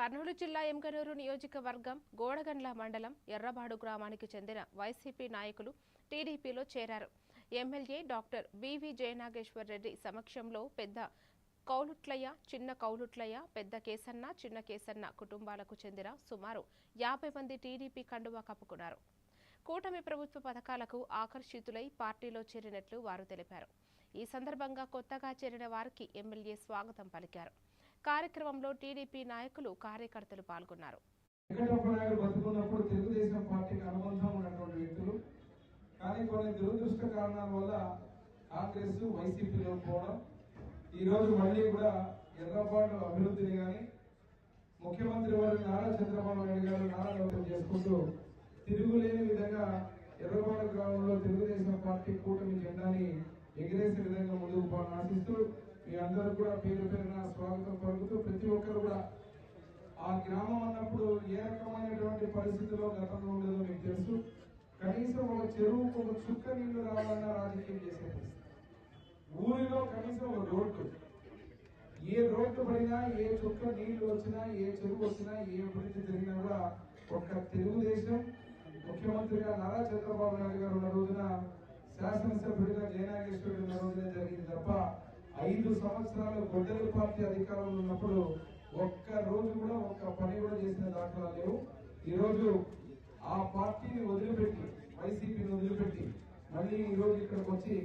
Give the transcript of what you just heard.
కర్నూలు జిల్లా ఎంగనూరు నియోజకవర్గం గోడగండ్ల మండలం ఎర్రబాడు గ్రామానికి చెందిన వైసీపీ నాయకులు టీడీపీలో చేరారు. ఎమ్మెల్యే డాక్టర్ బివి జయనాగేశ్వర్ రెడ్డి సమక్షంలో పెద్ద కౌలుట్లయ్య, చిన్న కౌలుట్లయ్య, పెద్ద కేసన్న, చిన్న కేసన్న కుటుంబాలకు చెందిన సుమారు 50 మంది టీడీపీ కండువా కప్పుకున్నారు. కూటమి ప్రభుత్వ పథకాలకు ఆకర్షితులై పార్టీలో చేరినట్లు వారు తెలిపారు. ఈ సందర్భంగా కొత్తగా చేరిన వారికి ఎమ్మెల్యే స్వాగతం పలికారు. కార్యక్రమంలో టీడీపీ నాయకులు, కార్యకర్తలు పాల్గొన్నారు. తెలుగుదేశం పార్టీకి అనుబంధం ఉన్నటువంటి వ్యక్తులు కానీ కొన్ని దురదృష్ట కారణాల వల్ల కాంగ్రెస్ వైసీపీలో పోవడం, ఈ రోజు మళ్ళీ కూడా ఎర్రబాడు అభివృద్ధిని కానీ ముఖ్యమంత్రి వారు నారా చంద్రబాబు నాయుడు గారు నారాయణ చేసుకుంటూ తిరుగులేని విధంగా ఎర్రబాడు గ్రామంలో తెలుగుదేశం పార్టీ కూటమి జెండాని ఎగిరేసే విధంగా ముందుకు ఆశిస్తూ మీ అందరూ కూడా పేరు పేరున స్వాగతం పలుకుతూ ప్రతి ఒక్కరు కూడా ఆ గ్రామం అన్నప్పుడు ఏ రకమైనటువంటి పరిస్థితుల్లో గతంలో ఉండదో మీకు తెలుసు. కనీసం ఒక చెరువుకు ఒక చుక్క నీళ్లు రావాలన్నా రాజకీయం చేసే పరిస్థితి. ఊరిలో కనీసం ఒక రోడ్డు, ఏ రోడ్డు పడినా, ఏ చుక్క నీళ్లు వచ్చినా, ఏ చెరువు వచ్చినా, ఏ అభివృద్ధి జరిగినా కూడా ఒక్క తెలుగుదేశం ముఖ్యమంత్రిగా నారా చంద్రబాబు నాయుడు గారు ఉన్న రోజున, శాసనసభ్యుడిగా జయనాగేశ్వరుడు ఉన్న రోజునే జరిగింది తప్ప 5 సంవత్సరాలు గొడ్డలి పార్టీ అధికారంలో ఉన్నప్పుడు ఒక్క రోజు కూడా ఒక్క పని కూడా చేసిన దాఖలా లేవు. ఈ రోజు ఆ పార్టీని వదిలిపెట్టి, వైసీపీని వదిలిపెట్టి మళ్ళీ ఈ రోజు ఇక్కడికి వచ్చి